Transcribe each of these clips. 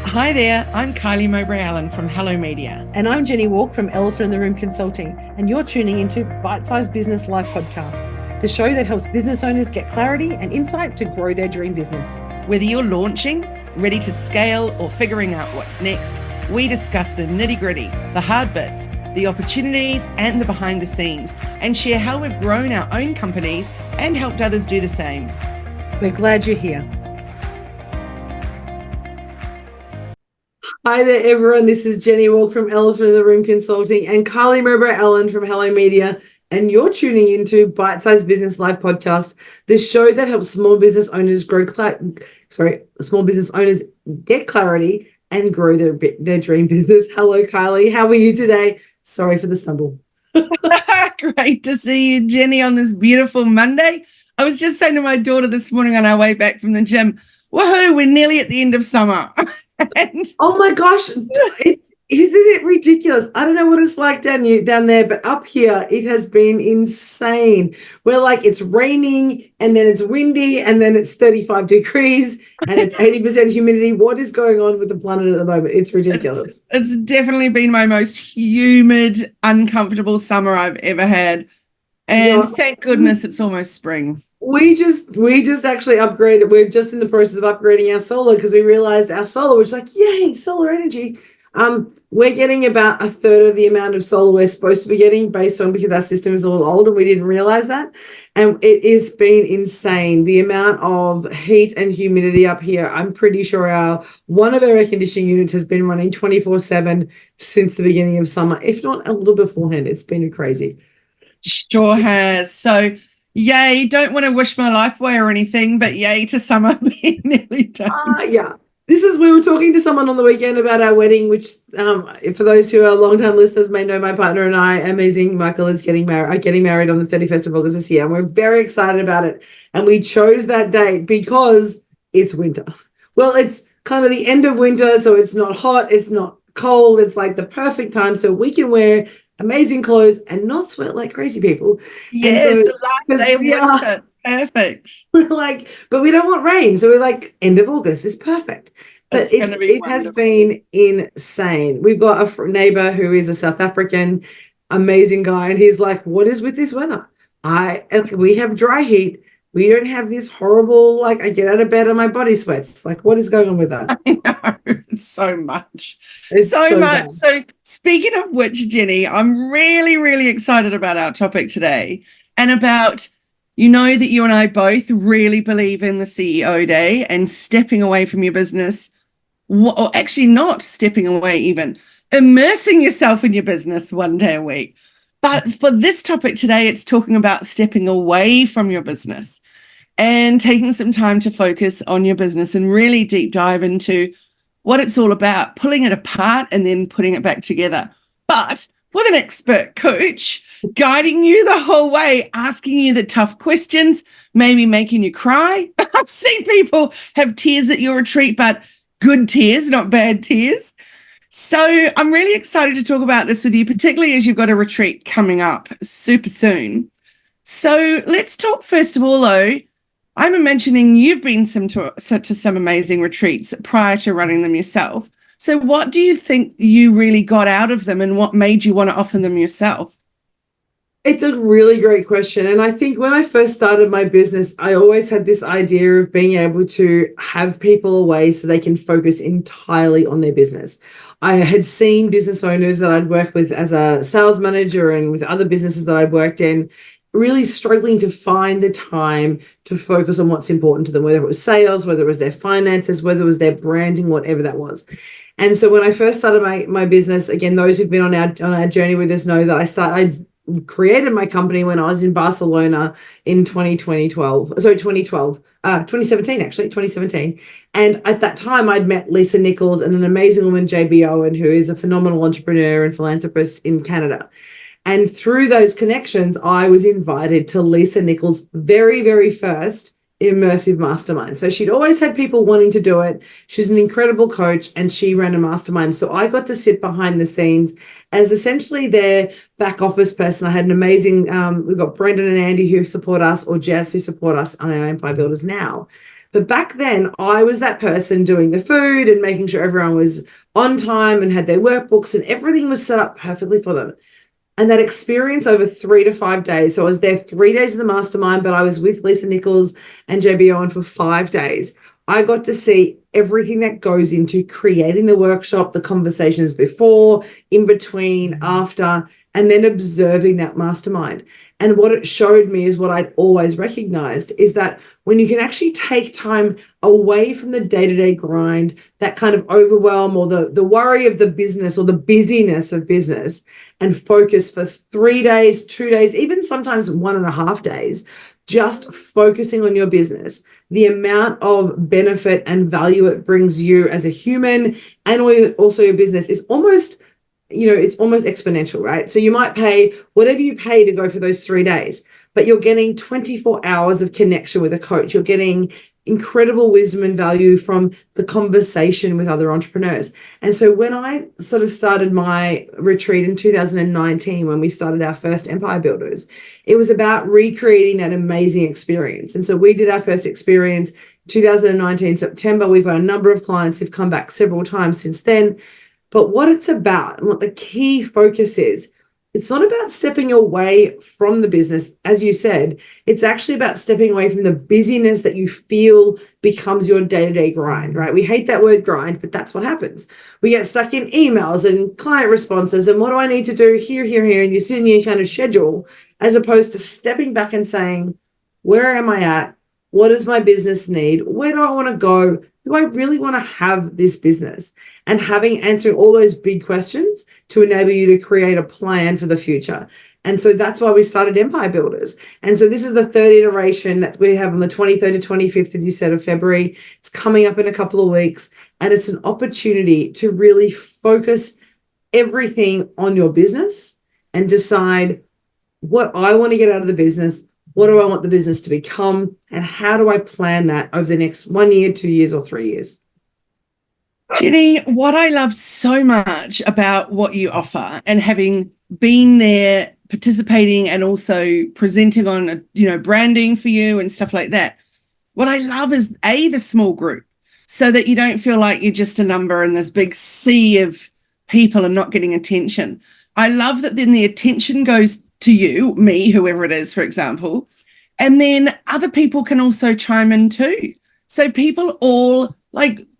Hi there, I'm Kylie Mowbray-Allen from Hello Media. And I'm Jenni Walk from Elephant in the Room Consulting, and you're tuning into Bite-Sized Business Life Podcast, the show that helps business owners get clarity and insight to grow their dream business. Whether you're launching, ready to scale, or figuring out what's next, we discuss the nitty-gritty, the hard bits, the opportunities, and the behind the scenes, and share how we've grown our own companies and helped others do the same. We're glad you're here. Hi there, everyone. This is Jenni Walk from Elephant in the Room Consulting and Kylie Mowbray-Allen from Hello Media, and you're tuning into Bite-Sized Business Life Podcast, the show that helps small business owners get clarity and grow their dream business. Hello, Kylie. How are you today? Sorry for the stumble. Great to see you, Jenni, on this beautiful Monday. I was just saying to my daughter this morning on our way back from the gym, woohoo, we're nearly at the end of summer. Oh my gosh, isn't it ridiculous? I don't know what it's like down there, but up here it has been insane. We're like, it's raining and then it's windy and then it's 35 degrees and it's 80% humidity. What is going on with the planet at the moment? It's ridiculous. It's definitely been my most humid, uncomfortable summer I've ever had. And thank goodness it's almost spring. We just actually upgraded. We're just in the process of upgrading our solar because we realized our solar was like, yay, solar energy. We're getting about a third of the amount of solar we're supposed to be getting because our system is a little old and we didn't realize that. And it has been insane. The amount of heat and humidity up here. I'm pretty sure one of our air conditioning units has been running 24/7 since the beginning of summer, if not a little beforehand. It's been crazy. Sure has. So yay, don't want to wish my life away or anything, but yay to summer being nearly done. Yeah. We were talking to someone on the weekend about our wedding, which for those who are long-time listeners may know, my partner and I, amazing Michael, is getting married on the 31st of August this year. And we're very excited about it. And we chose that date because it's winter. Well, it's kind of the end of winter, so it's not hot, it's not cold. It's like the perfect time so we can wear amazing clothes and not sweat like crazy people. Yes, so, the last day of winter. Perfect. We're like, but we don't want rain. So we're like, end of August is perfect. But it has been insane. We've got a neighbor who is a South African, amazing guy. And he's like, what is with this weather? We have dry heat. We don't have this horrible, like, I get out of bed and my body sweats. Like, what is going on with that? I know, it's so much. It's so much. Bad. So speaking of which, Jenni, I'm really, really excited about our topic today and about, you know, that you and I both really believe in the CEO day and stepping away from your business, or actually not stepping away even, immersing yourself in your business one day a week. But for this topic today, it's talking about stepping away from your business and taking some time to focus on your business and really deep dive into what it's all about, pulling it apart and then putting it back together. But with an expert coach guiding you the whole way, asking you the tough questions, maybe making you cry. I've seen people have tears at your retreat, but good tears, not bad tears. So I'm really excited to talk about this with you, particularly as you've got a retreat coming up super soon. So let's talk first of all, though. I'm imagining you've been to some amazing retreats prior to running them yourself. So what do you think you really got out of them and what made you want to offer them yourself? It's a really great question. And I think when I first started my business, I always had this idea of being able to have people away so they can focus entirely on their business. I had seen business owners that I'd worked with as a sales manager and with other businesses that I'd worked in really struggling to find the time to focus on what's important to them, whether it was sales, whether it was their finances, whether it was their branding, whatever that was. And so when I first started my business, again, those who've been on our journey with us know that I created my company when I was in Barcelona in 2017. And at that time, I'd met Lisa Nichols and an amazing woman, JB Owen, who is a phenomenal entrepreneur and philanthropist in Canada. And through those connections, I was invited to Lisa Nichols' very, very first immersive mastermind. So she'd always had people wanting to do it. She's an incredible coach and she ran a mastermind. So I got to sit behind the scenes as essentially their back office person. I had an amazing, we've got Brendan and Andy who support us, or Jess who support us on our Empire Builders now. But back then, I was that person doing the food and making sure everyone was on time and had their workbooks and everything was set up perfectly for them. And that experience over 3 to 5 days. So I was there 3 days of the mastermind, but I was with Lisa Nichols and JB Owen for 5 days. I got to see everything that goes into creating the workshop, the conversations before, in between, after, and then observing that mastermind. And what it showed me is what I'd always recognized is that when you can actually take time away from the day-to-day grind, that kind of overwhelm or the worry of the business or the busyness of business, and focus for 3 days, 2 days, even sometimes 1.5 days, just focusing on your business, the amount of benefit and value it brings you as a human and also your business is almost, it's almost exponential, right? So you might pay whatever you pay to go for those 3 days, but you're getting 24 hours of connection with a coach. You're getting incredible wisdom and value from the conversation with other entrepreneurs. And so when I sort of started my retreat in 2019, when we started our first Empire Builders, it was about recreating that amazing experience. And so we did our first experience 2019 September. We've got a number of clients who've come back several times since then. But what it's about and what the key focus is, it's not about stepping away from the business. As you said, it's actually about stepping away from the busyness that you feel becomes your day-to-day grind, right? We hate that word grind, but that's what happens. We get stuck in emails and client responses and what do I need to do here, and you sit in your kind of schedule, as opposed to stepping back and saying, where am I at? What does my business need? Where do I want to go? Do I really want to have this business? And answering all those big questions to enable you to create a plan for the future. And so that's why we started Empire Builders. And so this is the third iteration that we have on the 23rd to 25th, as you said, of February. It's coming up in a couple of weeks. And it's an opportunity to really focus everything on your business and decide what I want to get out of the business. What do I want the business to become? And how do I plan that over the next 1 year, 2 years, or 3 years? Jenni, what I love so much about what you offer and having been there, participating and also presenting on, branding for you and stuff like that. What I love is the small group, so that you don't feel like you're just a number in this big sea of people and not getting attention. I love that then the attention goes to you, me, whoever it is, for example, and then other people can also chime in too. So people all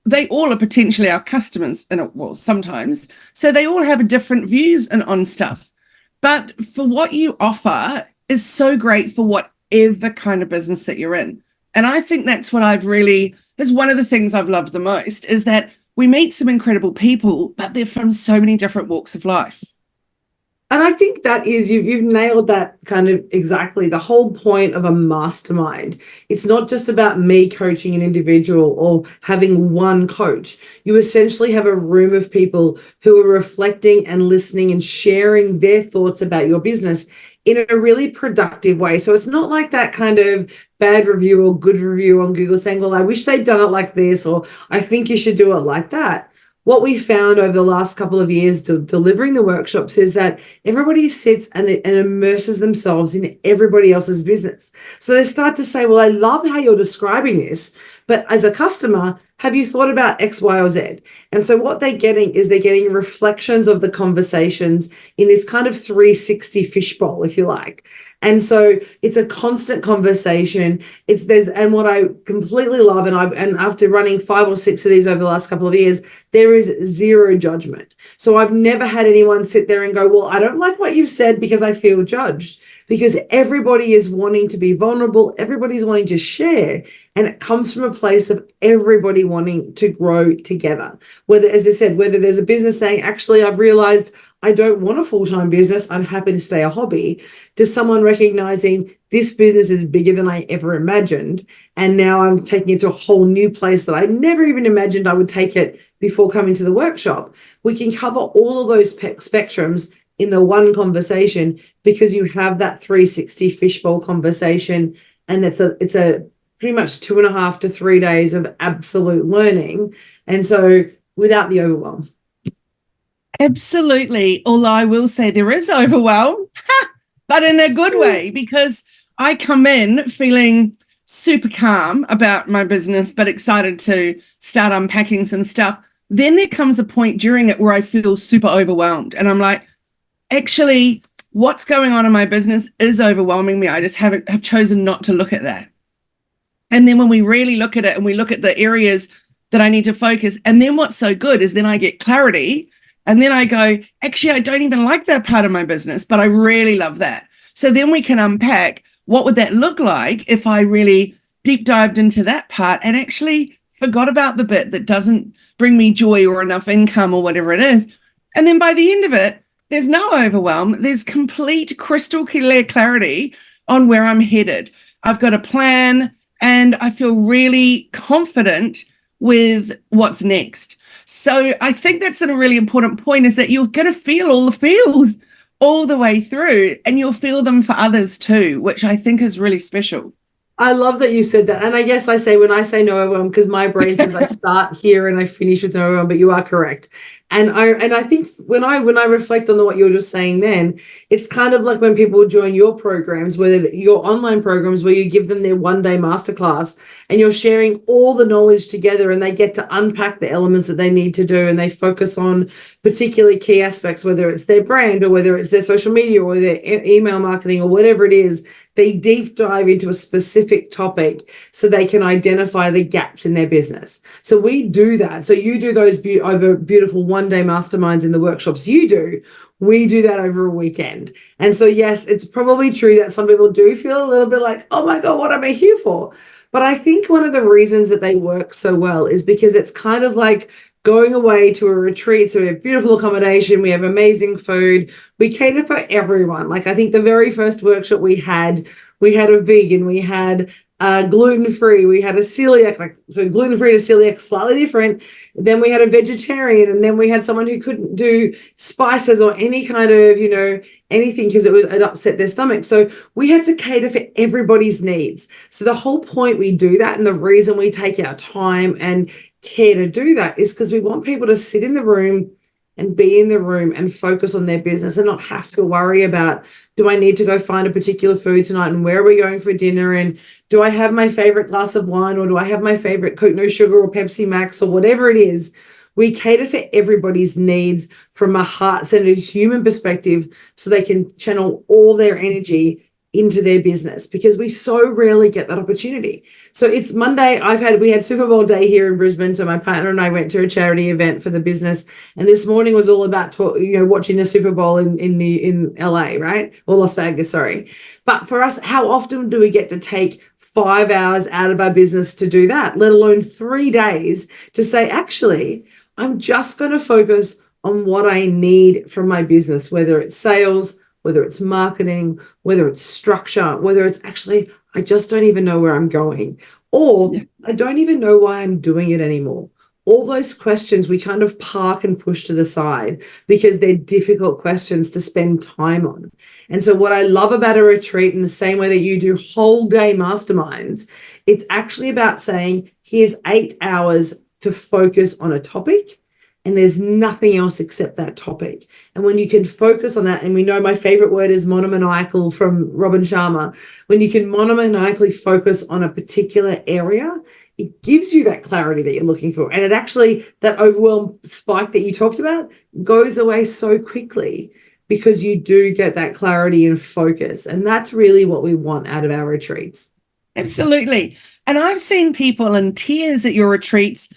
they all are potentially our customers, and sometimes. So they all have different views on stuff. But for what you offer is so great for whatever kind of business that you're in. And I think that's what is one of the things I've loved the most, is that we meet some incredible people, but they're from so many different walks of life. And I think that is, you've nailed that kind of exactly the whole point of a mastermind. It's not just about me coaching an individual or having one coach. You essentially have a room of people who are reflecting and listening and sharing their thoughts about your business in a really productive way. So it's not like that kind of bad review or good review on Google saying, well, I wish they'd done it like this, or I think you should do it like that. What we found over the last couple of years delivering the workshops is that everybody sits and immerses themselves in everybody else's business. So they start to say, well, I love how you're describing this, but as a customer, have you thought about X, Y, or Z? And so what they're getting reflections of the conversations in this kind of 360 fishbowl, if you like. And so it's a constant conversation. And what I completely love, and after running 5 or 6 of these over the last couple of years, there is zero judgment. So I've never had anyone sit there and go, well, I don't like what you've said because I feel judged. Because everybody is wanting to be vulnerable, everybody's wanting to share, and it comes from a place of everybody wanting to grow together. Whether, as I said, whether there's a business saying, actually, I've realized I don't want a full-time business, I'm happy to stay a hobby, to someone recognizing this business is bigger than I ever imagined, and now I'm taking it to a whole new place that I never even imagined I would take it before coming to the workshop. We can cover all of those spectrums in the one conversation, because you have that 360 fishbowl conversation, and it's a pretty much 2.5 to 3 days of absolute learning, and so without the overwhelm. Absolutely. Although I will say there is overwhelm, but in a good way, because I come in feeling super calm about my business, but excited to start unpacking some stuff. Then there comes a point during it where I feel super overwhelmed. And I'm like, actually, what's going on in my business is overwhelming me. I just have chosen not to look at that. And then when we really look at it and we look at the areas that I need to focus, and then what's so good is then I get clarity. And then I go, actually, I don't even like that part of my business, but I really love that. So then we can unpack what would that look like if I really deep dived into that part and actually forgot about the bit that doesn't bring me joy or enough income or whatever it is. And then by the end of it, there's no overwhelm. There's complete crystal clear clarity on where I'm headed. I've got a plan and I feel really confident with what's next. So I think that's a really important point, is that you're going to feel all the feels all the way through, and you'll feel them for others too, which I think is really special. I love that you said that. And I guess when I say no overwhelm, because my brain says I start here and I finish with no overwhelm, but you are correct. And I think when I reflect on what you were just saying then, it's kind of like when people join your programs, whether your online programs where you give them their one-day masterclass and you're sharing all the knowledge together and they get to unpack the elements that they need to do, and they focus on particularly key aspects, whether it's their brand or whether it's their social media or their email marketing or whatever it is. They deep dive into a specific topic so they can identify the gaps in their business. So we do that. So you do those over beautiful one-day masterminds in the workshops you do. We do that over a weekend. And so, yes, it's probably true that some people do feel a little bit like, oh my God, what am I here for? But I think one of the reasons that they work so well is because it's kind of like going away to a retreat. So we have beautiful accommodation, we have amazing food, we cater for everyone. Like I think the very first workshop we had a vegan, we had gluten-free, we had a celiac, so gluten-free to celiac, slightly different. Then we had a vegetarian, and then we had someone who couldn't do spices or any kind of, anything because it upset their stomach. So we had to cater for everybody's needs. So the whole point we do that, and the reason we take our time and care to do that, is because we want people to sit in the room and be in the room and focus on their business and not have to worry about, do I need to go find a particular food tonight, and where are we going for dinner, and do I have my favorite glass of wine, or do I have my favorite Coke No Sugar or Pepsi Max or whatever it is. We cater for everybody's needs from a heart-centered human perspective so they can channel all their energy into their business, because we so rarely get that opportunity. So it's Monday. We had Super Bowl day here in Brisbane. So my partner and I went to a charity event for the business, and this morning was all about watching the Super Bowl in LA, right? Or Las Vegas, sorry. But for us, how often do we get to take 5 hours out of our business to do that, let alone 3 days to say, actually, I'm just going to focus on what I need from my business, whether it's sales, whether it's marketing, whether it's structure, whether it's actually, I just don't even know where I'm going, or I don't even know why I'm doing it anymore. All those questions we kind of park and push to the side because they're difficult questions to spend time on. And so what I love about a retreat, in the same way that you do whole day masterminds, it's actually about saying, here's 8 hours to focus on a topic, and there's nothing else except that topic. And when you can focus on that, and we know my favorite word is monomaniacal from Robin Sharma, when you can monomaniacally focus on a particular area, it gives you that clarity that you're looking for. And it actually, that overwhelm spike that you talked about goes away so quickly because you do get that clarity and focus. And that's really what we want out of our retreats. Absolutely. And I've seen people in tears at your retreats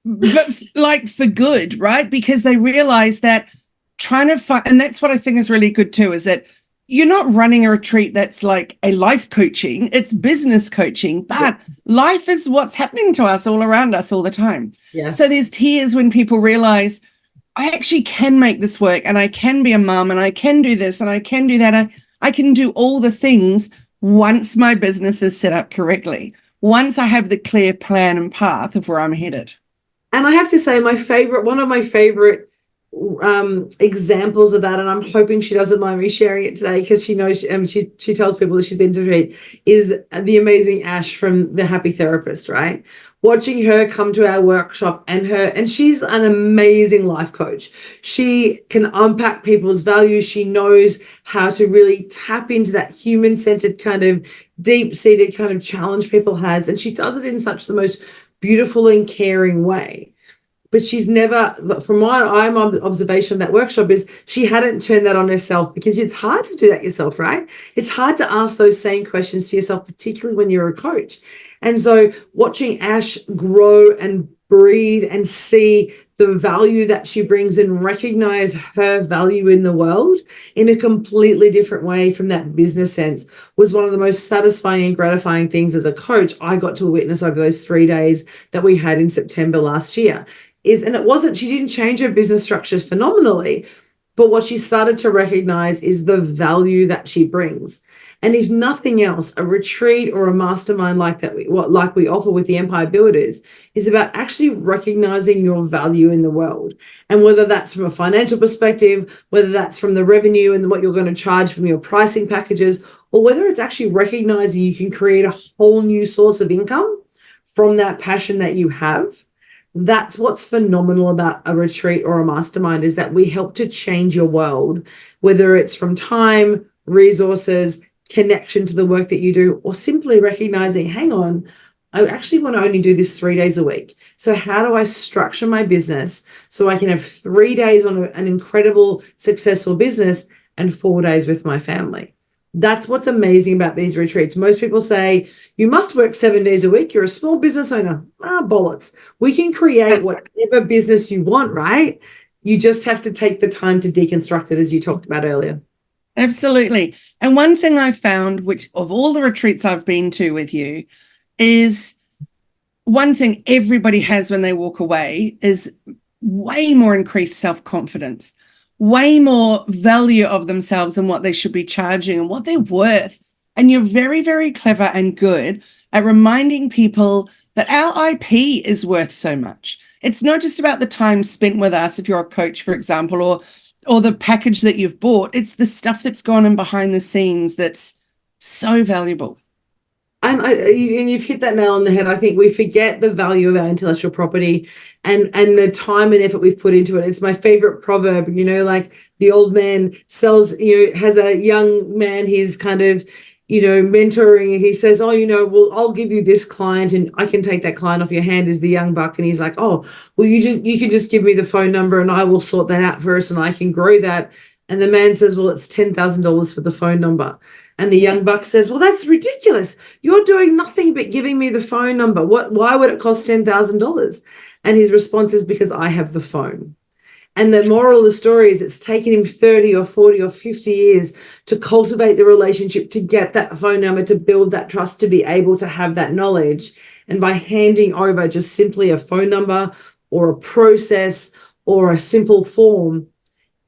but like for good, right? Because they realize that trying to find, and that's what I think is really good too, is that you're not running a retreat that's like a life coaching, it's business coaching, but life is what's happening to us all around us all the time. Yeah. So there's tears when people realize, I actually can make this work, and I can be a mom, and I can do this, and I can do that. I can do all the things once my business is set up correctly, once I have the clear plan and path of where I'm headed. And I have to say, one of my favorite examples of that, and I'm hoping she doesn't mind me sharing it today because she knows she tells people that she's been to retreat, is the amazing Ash from The Happy Therapist, right? watching her come to our workshop, and she's an amazing life coach. She can unpack people's values. She knows how to really tap into that human-centered kind of deep-seated kind of challenge people has, and she does it in such the most beautiful and caring way. But she's never, from my observation of that workshop, is she hadn't turned that on herself, because it's hard to do that yourself, right? It's hard to ask those same questions to yourself, particularly when you're a coach. And so watching Ash grow and breathe and see the value that she brings and recognize her value in the world in a completely different way from that business sense was one of the most satisfying and gratifying things as a coach I got to witness over those 3 days that we had in September last year. And it wasn't, she didn't change her business structures phenomenally, but what she started to recognize is the value that she brings. And if nothing else, a retreat or a mastermind like that, like we offer with the Empire Builders, is about actually recognizing your value in the world. And whether that's from a financial perspective, whether that's from the revenue and what you're going to charge from your pricing packages, or whether it's actually recognizing you can create a whole new source of income from that passion that you have. That's what's phenomenal about a retreat or a mastermind, is that we help to change your world, whether it's from time, resources, connection to the work that you do, or simply recognizing, hang on, I actually want to only do this 3 days a week. So how do I structure my business so I can have 3 days on an incredible, successful business and 4 days with my family? That's what's amazing about these retreats. Most people say, you must work 7 days a week. You're a small business owner. Bollocks. We can create whatever business you want, right? You just have to take the time to deconstruct it, as you talked about earlier. Absolutely. And one thing I found, which of all the retreats I've been to with you, is one thing everybody has when they walk away is way more increased self-confidence, way more value of themselves and what they should be charging and what they're worth. And you're very, very clever and good at reminding people that our IP is worth so much. It's not just about the time spent with us, if you're a coach, for example, or the package that you've bought. It's the stuff that's gone in behind the scenes that's so valuable. And you've hit that nail on the head. I think we forget the value of our intellectual property and the time and effort we've put into it. It's my favorite proverb, like the old man sells, has a young man he's kind of, mentoring, and he says, oh, well, I'll give you this client and I can take that client off your hand, is the young buck. And he's like, oh, well, you can just give me the phone number and I will sort that out first and I can grow that. And the man says, well, it's $10,000 for the phone number. And the young buck says, well, that's ridiculous. You're doing nothing but giving me the phone number. Why would it cost $10,000? And his response is, because I have the phone. And the moral of the story is, it's taken him 30 or 40 or 50 years to cultivate the relationship, to get that phone number, to build that trust, to be able to have that knowledge. And by handing over just simply a phone number or a process or a simple form,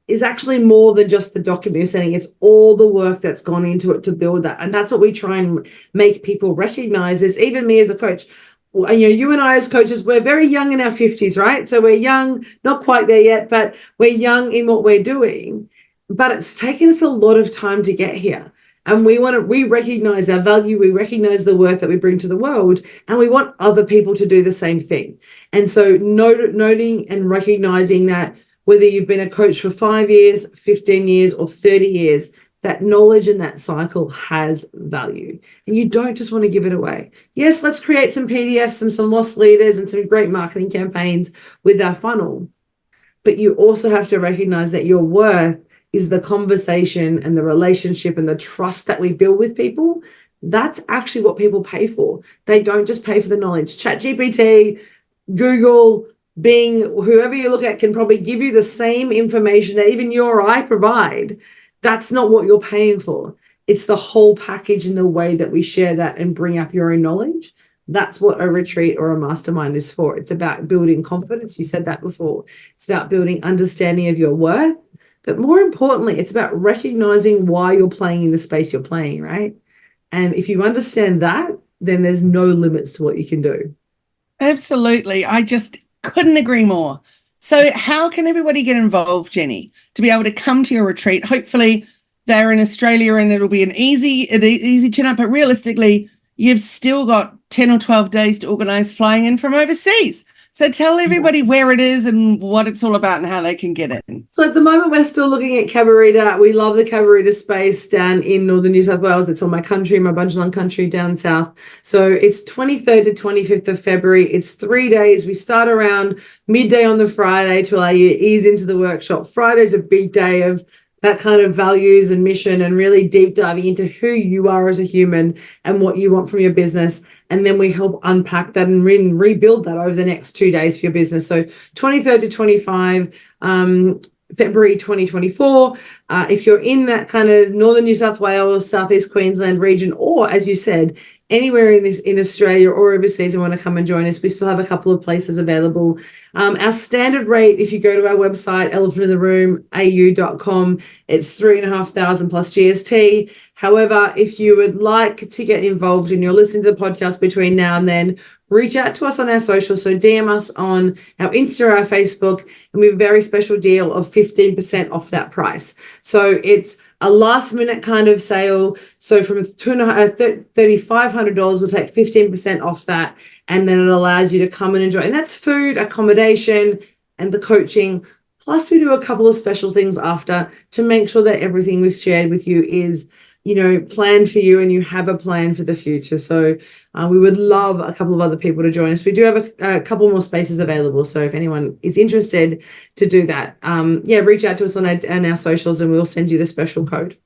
is actually more than just the document you're sending. It's all the work that's gone into it to build that. And that's what we try and make people recognize, is even me as a coach. You and I as coaches, we're very young in our 50s, right? So we're young, not quite there yet, but we're young in what we're doing. But it's taken us a lot of time to get here. And we recognize our value, we recognize the worth that we bring to the world, and we want other people to do the same thing. And so noting and recognizing that, whether you've been a coach for 5 years, 15 years, or 30 years, that knowledge and that cycle has value. And you don't just want to give it away. Yes, let's create some PDFs and some lost leaders and some great marketing campaigns with our funnel. But you also have to recognize that your worth is the conversation and the relationship and the trust that we build with people. That's actually what people pay for. They don't just pay for the knowledge. ChatGPT, Google, Bing, whoever you look at can probably give you the same information that even you or I provide. That's not what you're paying for. It's the whole package and the way that we share that and bring up your own knowledge. That's what a retreat or a mastermind is for. It's about building confidence. You said that before. It's about building understanding of your worth. But more importantly, it's about recognizing why you're playing in the space you're playing, right? And if you understand that, then there's no limits to what you can do. Absolutely. I just couldn't agree more. So how can everybody get involved, Jenni, to be able to come to your retreat? Hopefully they're in Australia and it'll be an easy turn up, but realistically, you've still got 10 or 12 days to organize flying in from overseas. So tell everybody where it is and what it's all about and how they can get in. So at the moment, we're still looking at Cabarita. We love the Cabarita space down in northern New South Wales. It's on my country, my Bundjalung country down south. So it's 23rd to 25th of February. It's 3 days. We start around midday on the Friday to allow you to ease into the workshop. Friday's a big day of that kind of values and mission and really deep diving into who you are as a human and what you want from your business. And then we help unpack that and rebuild that over the next 2 days for your business. So 23rd to 25, February 2024. If you're in that kind of northern New South Wales, southeast Queensland region, or as you said, anywhere in Australia or overseas and want to come and join us, we still have a couple of places available. Our standard rate, if you go to our website, elephantintheroomu.com, it's 3,500 plus GST. However, if you would like to get involved and you're listening to the podcast between now and then, reach out to us on our social. So DM us on our Insta or our Facebook, and we have a very special deal of 15% off that price. So it's a last minute kind of sale. So from $3,500, we'll take 15% off that. And then it allows you to come and enjoy. And that's food, accommodation, and the coaching. Plus we do a couple of special things after to make sure that everything we've shared with you is, planned for you and you have a plan for the future. So we would love a couple of other people to join us. We do have a couple more spaces available. So if anyone is interested to do that, reach out to us on our socials and we'll send you the special code.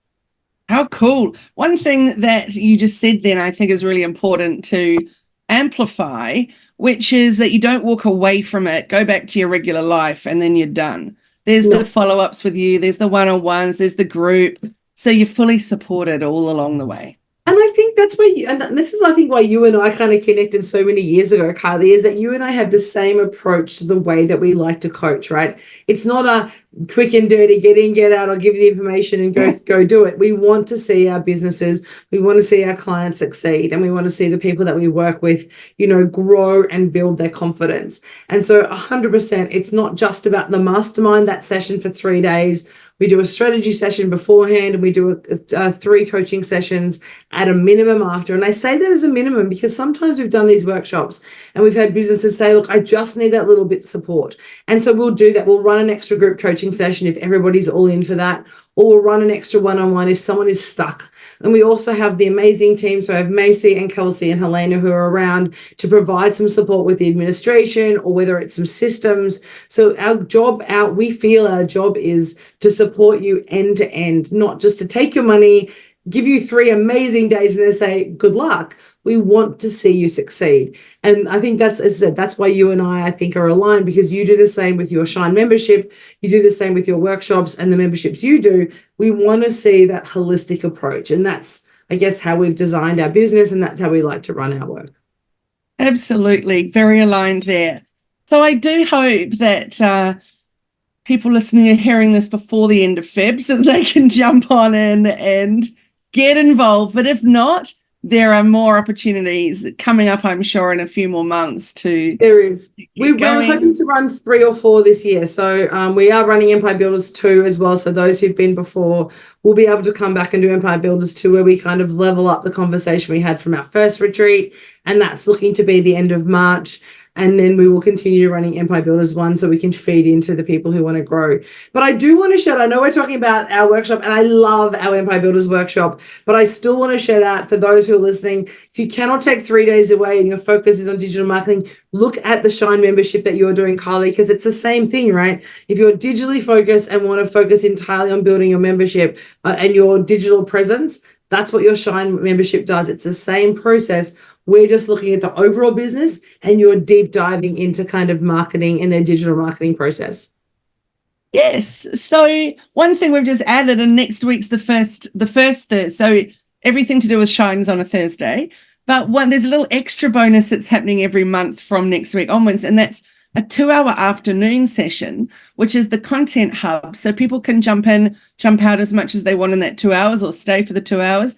How cool. One thing that you just said then I think is really important to amplify, which is that you don't walk away from it, go back to your regular life, and then you're done. There's the follow-ups with you, there's the one-on-ones, there's the group. So you're fully supported all along the way. And I think that's where and this is, I think, why you and I kind of connected so many years ago, Kylie, is that you and I have the same approach to the way that we like to coach, right? It's not a quick and dirty, get in, get out, I'll give you the information and go do it. We want to see our businesses, we want to see our clients succeed, and we want to see the people that we work with, grow and build their confidence. And so 100%, it's not just about the mastermind, that session for 3 days. We do a strategy session beforehand, and we do 3 coaching sessions at a minimum after. And I say that as a minimum because sometimes we've done these workshops and we've had businesses say, look, I just need that little bit of support. And so we'll do that. We'll run an extra group coaching session if everybody's all in for that, or we'll run an extra one-on-one if someone is stuck. And we also have the amazing team. So I have Macy and Kelsey and Helena who are around to provide some support with the administration or whether it's some systems. So we feel our job is to support you end to end, not just to take your money, give you 3 amazing days and then say, good luck. We want to see you succeed. And I think that's, as I said, that's why you and I think, are aligned, because you do the same with your Shine membership. You do the same with your workshops and the memberships you do. We want to see that holistic approach. And that's, I guess, how we've designed our business, and that's how we like to run our work. Absolutely. Very aligned there. So I do hope that people listening are hearing this before the end of Feb so that they can jump on in and get involved. But if not, there are more opportunities coming up, I'm sure, in a few more months to. There is. We're hoping to run 3 or 4 this year. So we are running Empire Builders 2 as well. So those who've been before will be able to come back and do Empire Builders 2, where we kind of level up the conversation we had from our first retreat. And that's looking to be the end of March. And then we will continue running Empire Builders 1 so we can feed into the people who want to grow. But I do want to shout, I know we're talking about our workshop, and I love our Empire Builders workshop, but I still want to shout out for those who are listening, if you cannot take 3 days away and your focus is on digital marketing, look at the Shine membership that you're doing, Kylie, because it's the same thing, right? If you're digitally focused and want to focus entirely on building your membership and your digital presence, that's what your Shine membership does. It's the same process. We're just looking at the overall business, and you're deep diving into kind of marketing and their digital marketing process. Yes. So one thing we've just added, and next week's the first Thursday. So everything to do with Shine's on a Thursday. But there's a little extra bonus that's happening every month from next week onwards, and that's a 2-hour afternoon session, which is the content hub. So people can jump in, jump out as much as they want in that 2 hours, or stay for the 2 hours,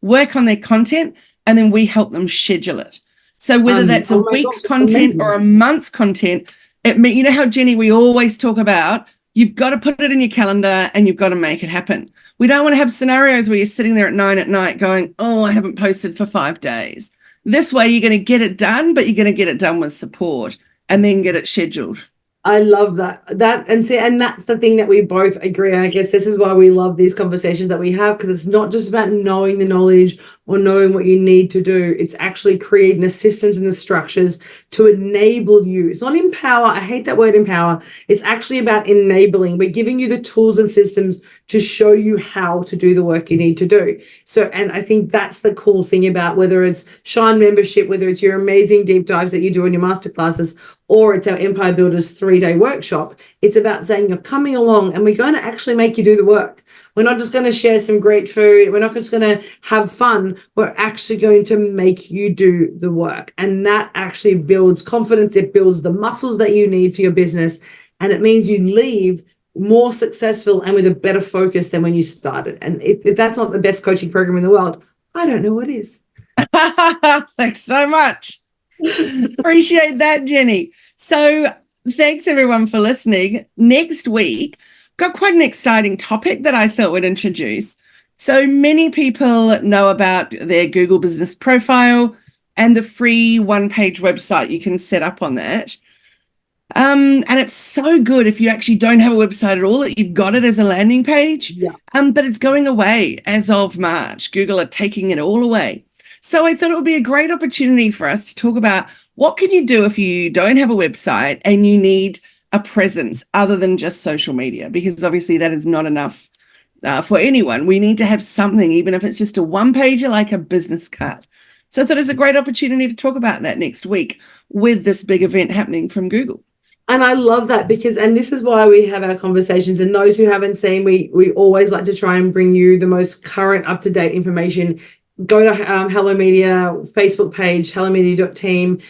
work on their content, and then we help them schedule it. So whether that's a week's content or a month's content, you know how, Jenni, we always talk about, you've got to put it in your calendar and you've got to make it happen. We don't want to have scenarios where you're sitting there at 9 at night going, oh, I haven't posted for 5 days. This way you're going to get it done, but you're going to get it done with support and then get it scheduled. I love that. And that's the thing that we both agree. And I guess this is why we love these conversations that we have, because it's not just about knowing the knowledge or knowing what you need to do. It's actually creating the systems and the structures to enable you. It's not empower. I hate that word empower. It's actually about enabling. We're giving you the tools and systems to show you how to do the work you need to do. So, and I think that's the cool thing about whether it's Shine membership, whether it's your amazing deep dives that you do in your masterclasses, or it's our Empire Builders 3-day workshop. It's about saying you're coming along and we're going to actually make you do the work. We're not just going to share some great food. We're not just going to have fun. We're actually going to make you do the work. And that actually builds confidence. It builds the muscles that you need for your business. And it means you leave more successful and with a better focus than when you started. And if that's not the best coaching program in the world, I don't know what is. Thanks so much. Appreciate that, Jenni. So thanks everyone for listening. Next week, got quite an exciting topic that I thought would introduce. So many people know about their Google business profile and the free one-page website you can set up on that. And it's so good if you actually don't have a website at all, that you've got it as a landing page. Yeah. But it's going away as of March. Google are taking it all away. So I thought it would be a great opportunity for us to talk about what can you do if you don't have a website and you need a presence other than just social media, because obviously that is not enough for anyone. We need to have something, even if it's just a one-pager like a business card. So I thought it's a great opportunity to talk about that next week with this big event happening from Google. And I love that because, and this is why we have our conversations. And those who haven't seen, we always like to try and bring you the most current, up-to-date information. Go to Hello Media Facebook page, hellomedia.team,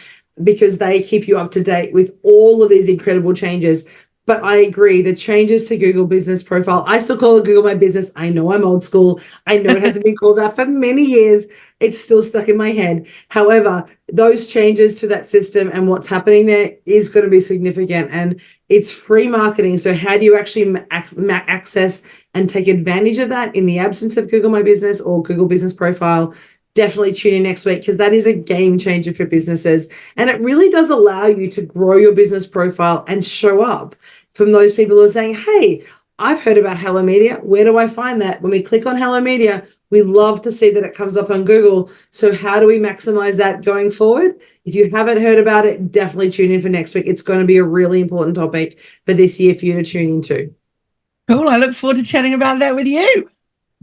because they keep you up to date with all of these incredible changes. But I agree, the changes to Google Business Profile, I still call it Google My Business. I know I'm old school. I know it hasn't been called that for many years. It's still stuck in my head. However, those changes to that system and what's happening there is going to be significant, and it's free marketing. So how do you actually access and take advantage of that in the absence of Google My Business or Google Business Profile? Definitely tune in next week, because that is a game changer for businesses. And it really does allow you to grow your business profile and show up from those people who are saying, hey, I've heard about Hello Media. Where do I find that? When we click on Hello Media, we love to see that it comes up on Google. So how do we maximize that going forward? If you haven't heard about it, definitely tune in for next week. It's going to be a really important topic for this year for you to tune into. Cool. I look forward to chatting about that with you.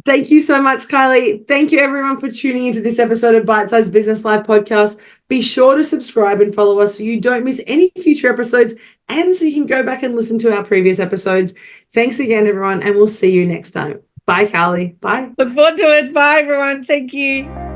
Thank you so much, Kylie. Thank you, everyone, for tuning into this episode of Bite Size Business Life podcast. Be sure to subscribe and follow us so you don't miss any future episodes, and so you can go back and listen to our previous episodes. Thanks again, everyone, and we'll see you next time. Bye, Kylie. Bye. Look forward to it. Bye, everyone. Thank you.